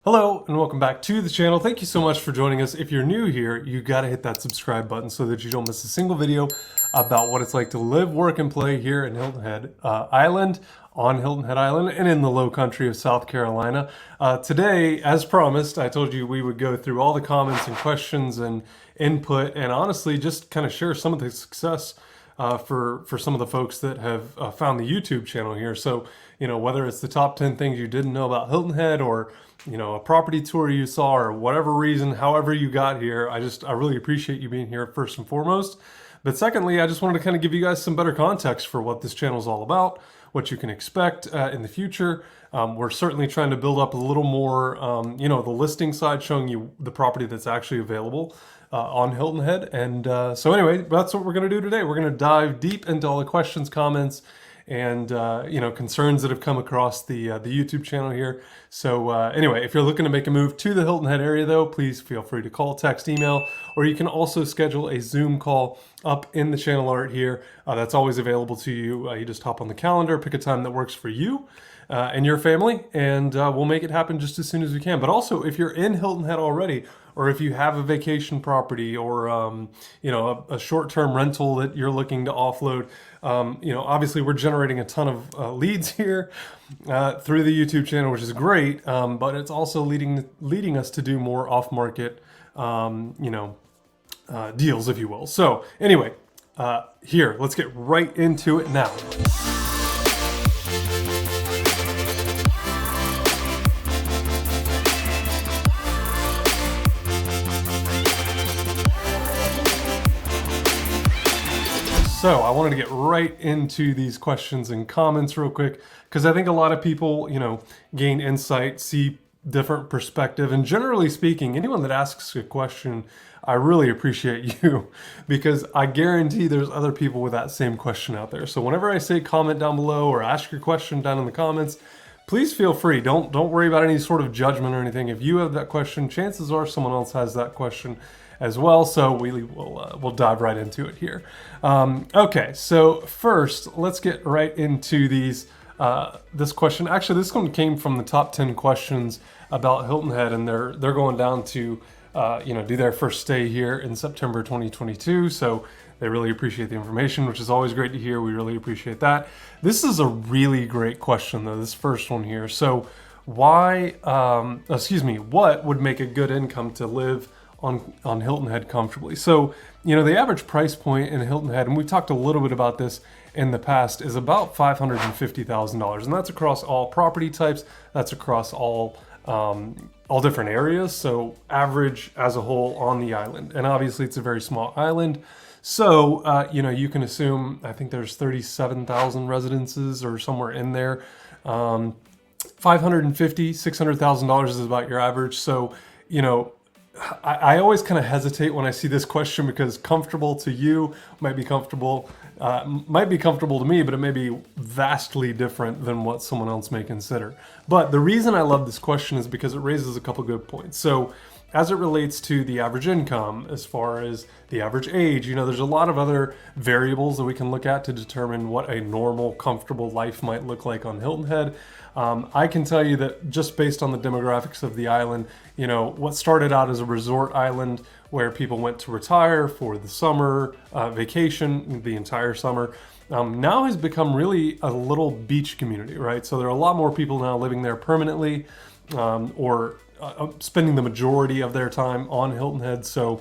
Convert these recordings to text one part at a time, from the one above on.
Hello and welcome back to the channel. Thank you so much for joining us. If you're new here, you gotta hit that subscribe button so that you don't miss a single video about what it's like to live, work, and play here in Hilton Head Island, on Hilton Head Island, and in the Lowcountry of South Carolina. Today, as promised, I told you we would go through all the comments and questions and input, and honestly, just kind of share some of the success for some of the folks that have found the YouTube channel here. So, you know, whether it's the top 10 things you didn't know about Hilton Head, or you know, a property tour you saw, or whatever reason, however you got here, I really appreciate you being here first and foremost. But secondly, I just wanted to kind of give you guys some better context for what this channel is all about, what you can expect in the future. We're certainly trying to build up a little more, you know, the listing side, showing you the property that's actually available on Hilton Head. And so anyway, that's what we're going to do today. We're going to dive deep into all the questions, comments, and you know, concerns that have come across the YouTube channel here. So anyway, if you're looking to make a move to the Hilton Head area though, please feel free to call, text, email, or you can also schedule a Zoom call up in the channel art here. That's always available to you. You just hop on the calendar, pick a time that works for you and your family, and we'll make it happen just as soon as we can. But also, if you're in Hilton Head already, or if you have a vacation property, or you know, a short-term rental that you're looking to offload, you know, obviously we're generating a ton of leads here through the YouTube channel, which is great, but it's also leading us to do more off-market, you know, deals, if you will. So anyway, here, let's get right into it now. So I wanted to get right into these questions and comments real quick, because I think a lot of people, you know, gain insight, see different perspective, and generally speaking, anyone that asks a question, I really appreciate you, because I guarantee there's other people with that same question out there. So whenever I say comment down below or ask your question down in the comments, please feel free. Don't worry about any sort of judgment or anything. If you have that question, chances are someone else has that question as well. So we'll dive right into it here. Okay, so first, let's get right into these. This question, actually, this one came from the top 10 questions about Hilton Head, and they're going down to you know, do their first stay here in September 2022. So they really appreciate the information, which is always great to hear. We really appreciate that. This is a really great question, though, this first one here. So why, what would make a good income to live on Hilton Head comfortably? So, you know, the average price point in Hilton Head, and we've talked a little bit about this in the past, is about $550,000, and that's across all property types. That's across all different areas. So average as a whole on the island, and obviously it's a very small island. So you know, you can assume, I think there's 37,000 residences or somewhere in there. $600,000 is about your average. So, you know, I always kind of hesitate when I see this question, because comfortable to you might be comfortable to me, but it may be vastly different than what someone else may consider. But the reason I love this question is because it raises a couple good points. So as it relates to the average income, as far as the average age, you know, there's a lot of other variables that we can look at to determine what a normal, comfortable life might look like on Hilton Head. I can tell you that just based on the demographics of the island, you know, what started out as a resort island where people went to retire for the summer vacation, the entire summer, now has become really a little beach community, right? So there are a lot more people now living there permanently, or spending the majority of their time on Hilton Head. So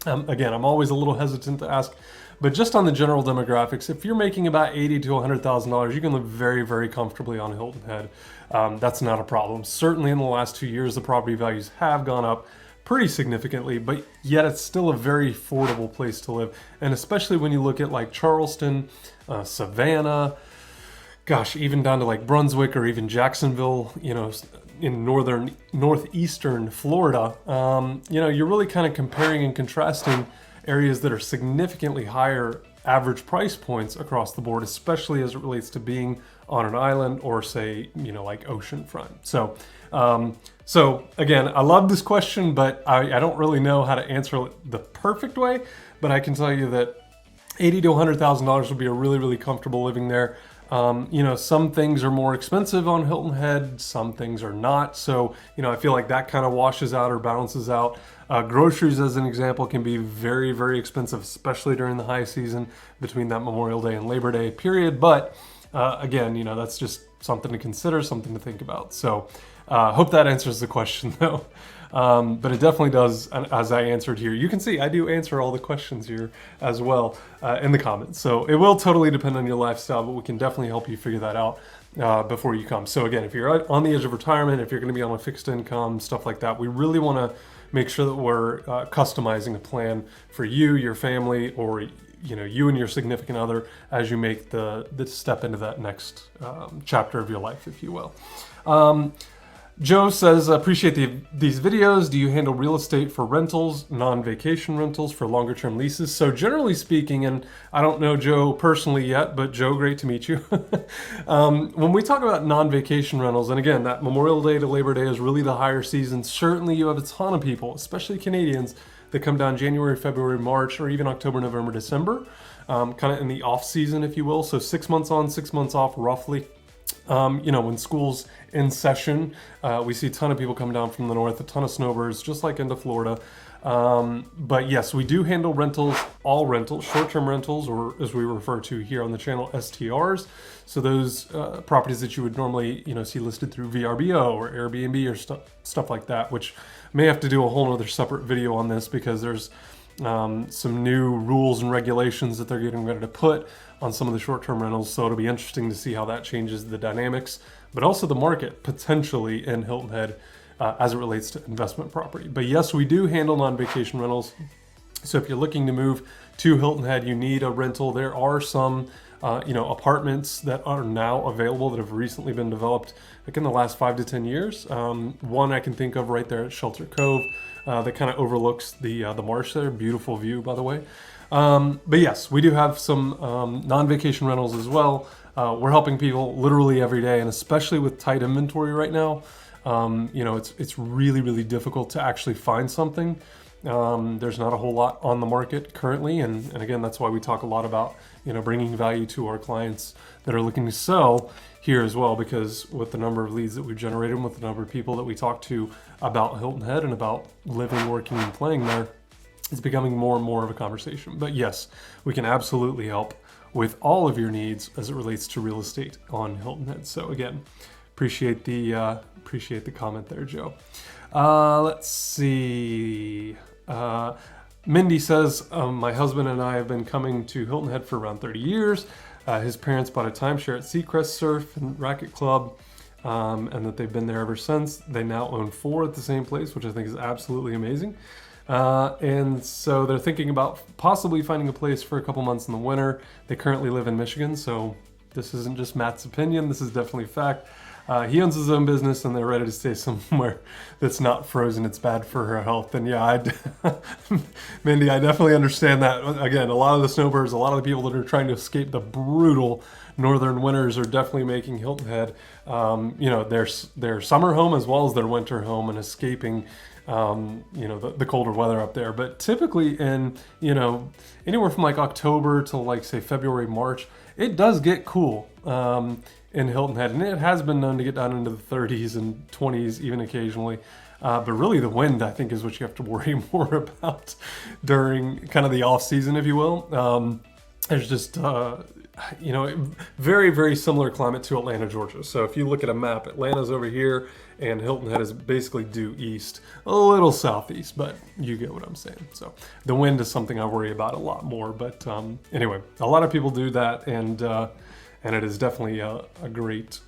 again, I'm always a little hesitant to ask, but just on the general demographics, if you're making about $80,000 to $100,000, you can live very, very comfortably on Hilton Head. That's not a problem. Certainly in the last 2 years, the property values have gone up pretty significantly, but yet it's still a very affordable place to live. And especially when you look at like Charleston, Savannah, gosh, even down to like Brunswick or even Jacksonville, you know, in northeastern Florida, you know, you're really kind of comparing and contrasting areas that are significantly higher average price points across the board, especially as it relates to being on an island or, say, you know, like oceanfront. So, so again, I love this question, but I don't really know how to answer it the perfect way. But I can tell you that $80,000 to $100,000 would be a really, really comfortable living there. Some things are more expensive on Hilton Head, some things are not. So, I feel like that kind of washes out or balances out. Groceries, as an example, can be very, very expensive, especially during the high season between that Memorial Day and Labor Day period. But again, that's just something to consider, something to think about. So hope that answers the question, though. But it definitely does, as I answered here. You can see I do answer all the questions here as well in the comments. So it will totally depend on your lifestyle, but we can definitely help you figure that out before you come. So again, if you're on the edge of retirement, if you're going to be on a fixed income, stuff like that, we really want to make sure that we're customizing a plan for you, your family, or you and your significant other as you make the step into that next chapter of your life, if you will. Joe says, appreciate these videos. Do you handle real estate for rentals, non-vacation rentals for longer term leases? So generally speaking, and I don't know Joe personally yet, but Joe, great to meet you. When we talk about non-vacation rentals, and again, that Memorial Day to Labor Day is really the higher season. Certainly you have a ton of people, especially Canadians, that come down January, February, March, or even October, November, December, kind of in the off season, if you will. So 6 months on, 6 months off, roughly. When school's in session, we see a ton of people come down from the north, a ton of snowbirds, just like into Florida. But yes, we do handle rentals, all rentals, short-term rentals, or as we refer to here on the channel, STRs. So those properties that you would normally, see listed through VRBO or Airbnb or stuff like that, which may have to do a whole other separate video on this because there's some new rules and regulations that they're getting ready to put on some of the short-term rentals. So it'll be interesting to see how that changes the dynamics, but also the market potentially in Hilton Head as it relates to investment property. But yes, we do handle non-vacation rentals. So if you're looking to move to Hilton Head, you need a rental. There are some apartments that are now available that have recently been developed like in the last 5 to 10 years. One I can think of right there at Shelter Cove that kind of overlooks the marsh there. Beautiful view, by the way. But yes, we do have some non-vacation rentals as well. We're helping people literally every day, and especially with tight inventory right now, it's really, really difficult to actually find something. There's not a whole lot on the market currently, and again, that's why we talk a lot about bringing value to our clients that are looking to sell here as well, because with the number of leads that we've generated, with the number of people that we talk to about Hilton Head and about living, working, and playing there, it's becoming more and more of a conversation. But yes, we can absolutely help with all of your needs as it relates to real estate on Hilton Head. So again, appreciate the comment there, Joe. Let's see. Mindy says, my husband and I have been coming to Hilton Head for around 30 years. His parents bought a timeshare at Seacrest Surf and Racket Club, and that they've been there ever since. They now own 4 at the same place, which I think is absolutely amazing. And so they're thinking about possibly finding a place for a couple months in the winter. They currently live in Michigan, so this isn't just Matt's opinion. This is definitely fact. He owns his own business, and they're ready to stay somewhere that's not frozen. It's bad for her health. And yeah, Mindy, I definitely understand that. Again, a lot of the snowbirds, a lot of the people that are trying to escape the brutal northern winters are definitely making Hilton Head, their summer home as well as their winter home, and escaping the colder weather up there. But typically in, anywhere from like October to like say February, March, it does get cool in Hilton Head. And it has been known to get down into the 30s and 20s even occasionally. But really the wind, I think, is what you have to worry more about during kind of the off season, if you will. There's just, very, very similar climate to Atlanta, Georgia. So if you look at a map, Atlanta's over here and Hilton Head is basically due east, a little southeast, but you get what I'm saying. So the wind is something I worry about a lot more. But anyway, a lot of people do that, and it is definitely a great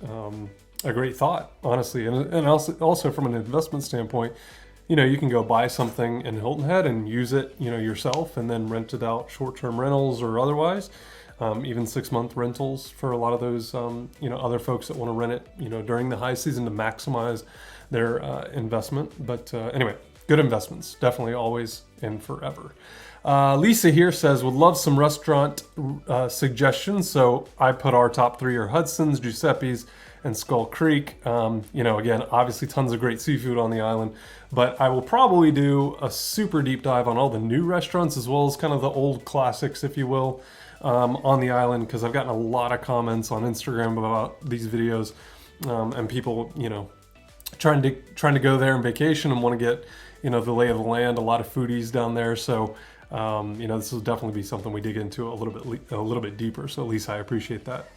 thought, honestly. And also from an investment standpoint, you can go buy something in Hilton Head and use it, yourself, and then rent it out, short-term rentals or otherwise. Even 6-month rentals for a lot of those, other folks that want to rent it, during the high season to maximize their investment. But anyway, good investments, definitely always and forever. Lisa here says, would love some restaurant suggestions. So I put our top 3 are Hudson's, Giuseppe's, and Skull Creek. Again, obviously tons of great seafood on the island, but I will probably do a super deep dive on all the new restaurants as well as kind of the old classics, if you will. on the island, because I've gotten a lot of comments on Instagram about these videos, and people, you know, trying to go there on vacation and want to get, you know, the lay of the land. A lot of foodies down there, so you know, this will definitely be something we dig into a little bit deeper. So Lisa, I appreciate that.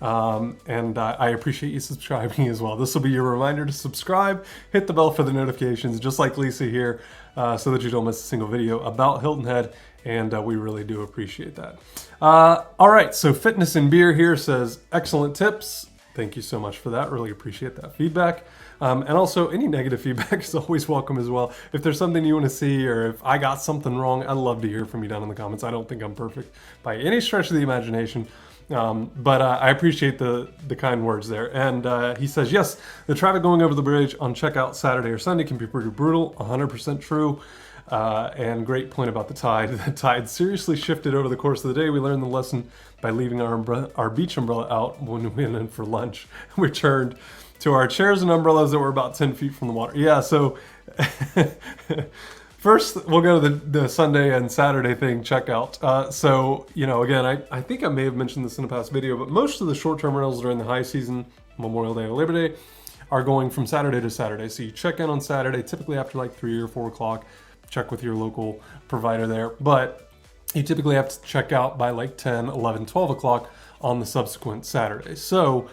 And I appreciate you subscribing as well. This will be your reminder to subscribe, hit the bell for the notifications, just like Lisa here, so that you don't miss a single video about Hilton Head, and we really do appreciate that. All right, so Fitness and Beer here says, excellent tips. Thank you so much for that. Really appreciate that feedback. And also, any negative feedback is always welcome as well. If there's something you want to see, or if I got something wrong, I'd love to hear from you down in the comments. I don't think I'm perfect by any stretch of the imagination. But I appreciate the kind words there. And he says, yes, the traffic going over the bridge on checkout Saturday or Sunday can be pretty brutal. 100% true. And great point about the tide. The tide seriously shifted over the course of the day. We learned the lesson by leaving our beach umbrella out when we went in for lunch. We returned to our chairs and umbrellas that were about 10 feet from the water. Yeah, so first, we'll go to the Sunday and Saturday thing, checkout. So, you know, again, I think I may have mentioned this in a past video, but most of the short-term rentals during the high season, Memorial Day or Labor Day, are going from Saturday to Saturday. So you check in on Saturday, typically after like 3 or 4 o'clock, check with your local provider there. But you typically have to check out by like 10, 11, 12 o'clock on the subsequent Saturday. So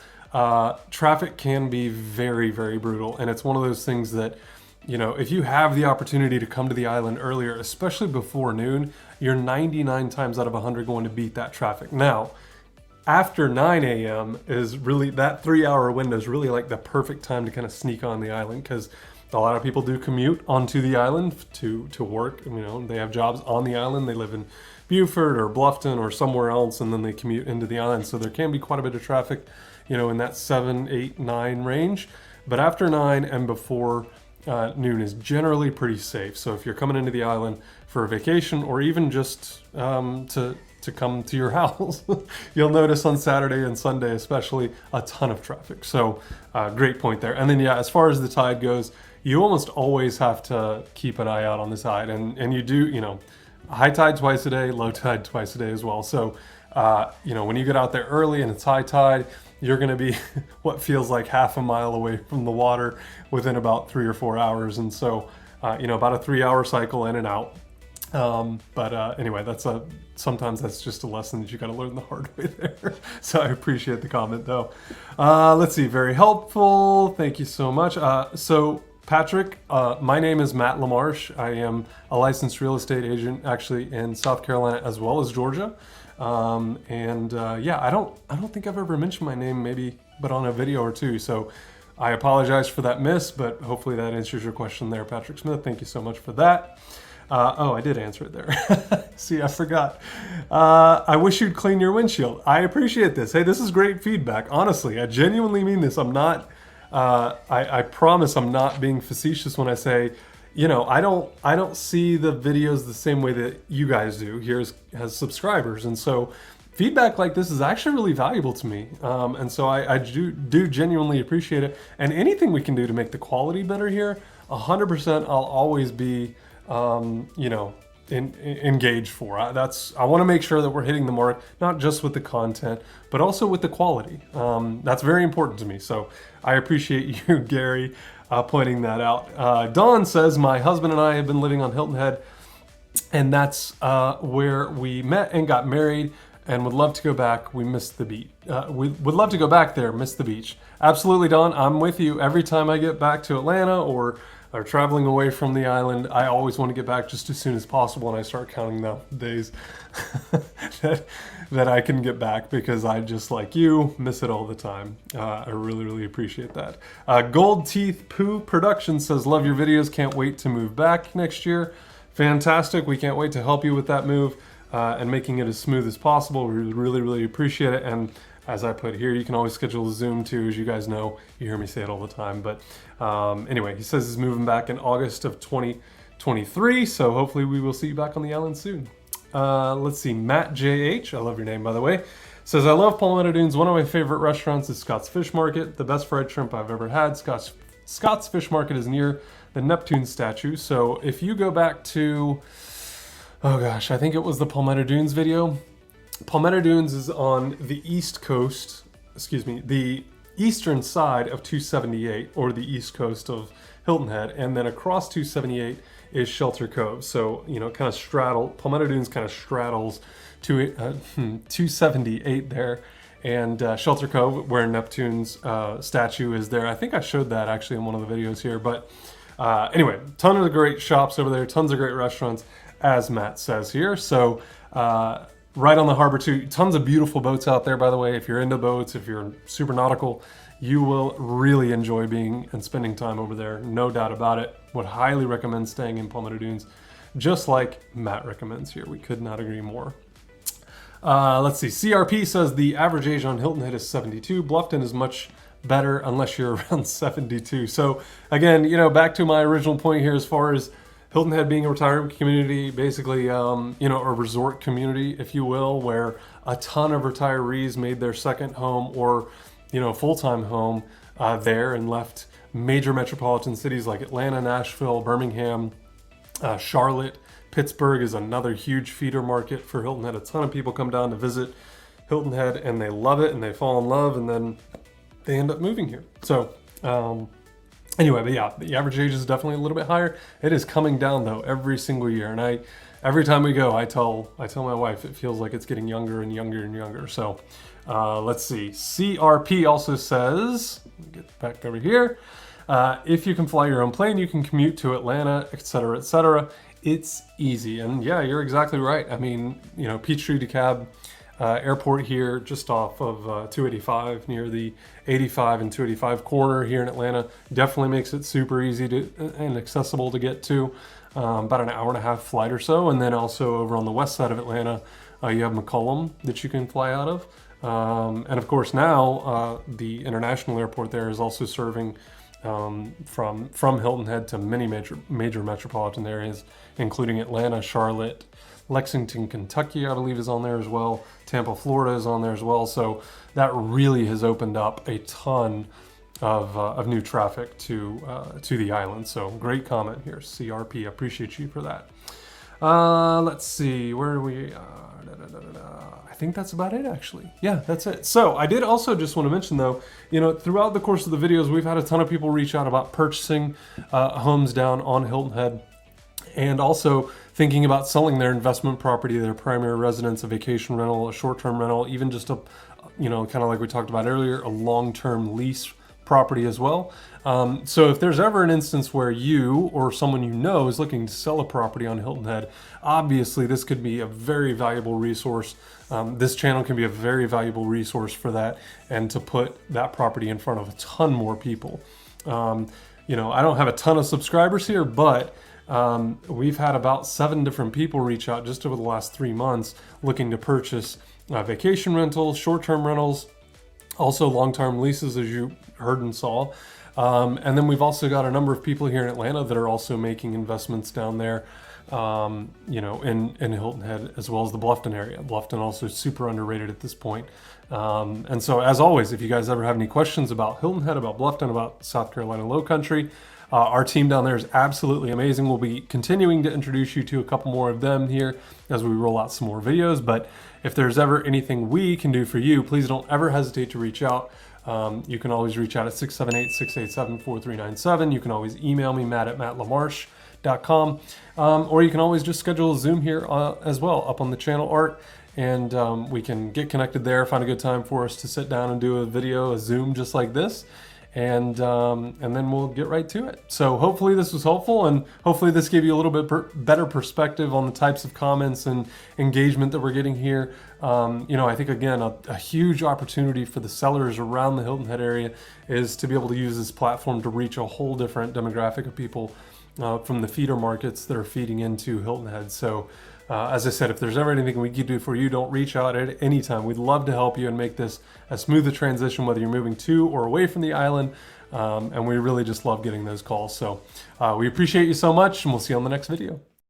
traffic can be very, very brutal. And it's one of those things that, you know, if you have the opportunity to come to the island earlier, especially before noon, you're 99 times out of 100 going to beat that traffic. Now, after 9 a.m. is really, that 3-hour window is really like the perfect time to kind of sneak on the island, because a lot of people do commute onto the island to work. You know, they have jobs on the island. They live in Beaufort or Bluffton or somewhere else, and then they commute into the island. So there can be quite a bit of traffic, you know, in that 7, 8, 9 range. But after 9 and before noon is generally pretty safe. So if you're coming into the island for a vacation, or even just to come to your house, you'll notice on Saturday and Sunday especially a ton of traffic. So great point there. And then yeah, as far as the tide goes, you almost always have to keep an eye out on the tide, and you do, you know, high tide twice a day, low tide twice a day as well. So you know, when you get out there early and it's high tide, you're going to be what feels like half a mile away from the water within about 3 or 4 hours. And so, you know, about a 3-hour cycle in and out. But anyway, sometimes that's just a lesson that you got to learn the hard way there. So I appreciate the comment though. Let's see, very helpful. Thank you so much. So Patrick, my name is Matt LaMarsh. I am a licensed real estate agent actually in South Carolina as well as Georgia. Yeah, I don't think I've ever mentioned my name, maybe, but on a video or two. So I apologize for that miss, but hopefully that answers your question there, Patrick Smith. Thank you so much for that. Oh, I did answer it there. See, I forgot. I wish you'd clean your windshield. I appreciate this. Hey, this is great feedback. Honestly, I genuinely mean this. I'm not, I promise I'm not being facetious when I say, you know, I don't see the videos the same way that you guys do here as subscribers. And so feedback like this is actually really valuable to me. And so I do genuinely appreciate it. And anything we can do to make the quality better here, 100% I'll always be, you know, engaged for. I want to make sure that we're hitting the mark, not just with the content, but also with the quality. That's very important to me. So I appreciate you, Gary, pointing that out. Dawn says, my husband and I have been living on Hilton Head, and that's where we met and got married, and would love to go back. We missed the beach. We would love to go back there, miss the beach. Absolutely, Dawn. I'm with you. Every time I get back to Atlanta or traveling away from the island, I always want to get back just as soon as possible, and I start counting the days that I can get back, because I, just like you, miss it all the time. I really, really appreciate that. Gold Teeth Poo Production says, love your videos, can't wait to move back next year. Fantastic, we can't wait to help you with that move and making it as smooth as possible. We really, really appreciate it. And as I put here, you can always schedule a Zoom too, as you guys know. You hear me say it all the time. But anyway, he says he's moving back in August of 2023. So hopefully we will see you back on the island soon. Let's see, Matt JH, I love your name by the way, says, I love Palmetto Dunes. One of my favorite restaurants is Scott's Fish Market. The best fried shrimp I've ever had. Scott's Fish Market is near the Neptune statue. So if you go back to, oh gosh, I think it was the Palmetto Dunes video, Palmetto Dunes is on the east coast, the eastern side of 278, or the east coast of Hilton Head, and then across 278 is Shelter Cove. So, you know, kind of Palmetto Dunes kind of straddles 278 there, and Shelter Cove, where Neptune's statue is there. I think I showed that actually in one of the videos here, but anyway, ton of great shops over there, tons of great restaurants, as Matt says here. So, right on the harbor too. Tons of beautiful boats out there, by the way. If you're into boats, if you're super nautical, you will really enjoy being and spending time over there. No doubt about it. Would highly recommend staying in Palmetto Dunes, just like Matt recommends here. We could not agree more. Let's see. CRP says the average age on Hilton Head is 72. Bluffton is much better unless you're around 72. So again, you know, back to my original point here as far as Hilton Head being a retirement community, basically, you know, a resort community, if you will, where a ton of retirees made their second home or, you know, full-time home there and left major metropolitan cities like Atlanta, Nashville, Birmingham, Charlotte. Pittsburgh is another huge feeder market for Hilton Head. A ton of people come down to visit Hilton Head and they love it and they fall in love and then they end up moving here. So, anyway, but yeah, the average age is definitely a little bit higher. It is coming down though every single year, and every time we go, I tell my wife it feels like it's getting younger and younger and younger. So let's see. CRP also says, let me get back over here. If you can fly your own plane, you can commute to Atlanta, etc., etc. It's easy, and yeah, you're exactly right. I mean, you know, Peachtree DeKalb Airport here, just off of 285 near the 85 and 285 corner here in Atlanta, definitely makes it super easy to and accessible to get to. About an hour and a half flight or so, and then also over on the west side of Atlanta, you have McCollum that you can fly out of, and of course now the international airport there is also serving from Hilton Head to many major metropolitan areas, including Atlanta, Charlotte, Lexington, Kentucky, I believe, is on there as well. Tampa, Florida is on there as well. So that really has opened up a ton of new traffic to the island. So great comment here, CRP. Appreciate you for that. Let's see, where are we? I think that's about it, actually. Yeah, that's it. So I did also just want to mention, though, you know, throughout the course of the videos, we've had a ton of people reach out about purchasing homes down on Hilton Head, and also thinking about selling their investment property, their primary residence, a vacation rental, a short-term rental, even just a, you know, kind of like we talked about earlier, a long-term lease property as well. So if there's ever an instance where you or someone you know is looking to sell a property on Hilton Head, obviously this could be a very valuable resource. This channel can be a very valuable resource for that, and to put that property in front of a ton more people. You know, I don't have a ton of subscribers here, but we've had about 7 different people reach out just over the last 3 months looking to purchase vacation rentals, short-term rentals, also long-term leases, as you heard and saw. And then we've also got a number of people here in Atlanta that are also making investments down there, you know, in Hilton Head, as well as the Bluffton area. Bluffton also super underrated at this point. And so, as always, if you guys ever have any questions about Hilton Head, about Bluffton, about South Carolina Lowcountry, our team down there is absolutely amazing. We'll be continuing to introduce you to a couple more of them here as we roll out some more videos. But if there's ever anything we can do for you, please don't ever hesitate to reach out. You can always reach out at 678-687-4397. You can always email me, matt@mattlamarsh.com. Or you can always just schedule a Zoom here as well up on the channel art. And we can get connected there, find a good time for us to sit down and do a video, a Zoom just like this. And then we'll get right to it. So hopefully this was helpful, and hopefully this gave you a little bit better perspective on the types of comments and engagement that we're getting here. You know, I think, again, a huge opportunity for the sellers around the Hilton Head area is to be able to use this platform to reach a whole different demographic of people from the feeder markets that are feeding into Hilton Head. So as I said, if there's ever anything we can do for you, don't reach out at any time. We'd love to help you and make this as smooth a transition, whether you're moving to or away from the island. And we really just love getting those calls. So we appreciate you so much, and we'll see you on the next video.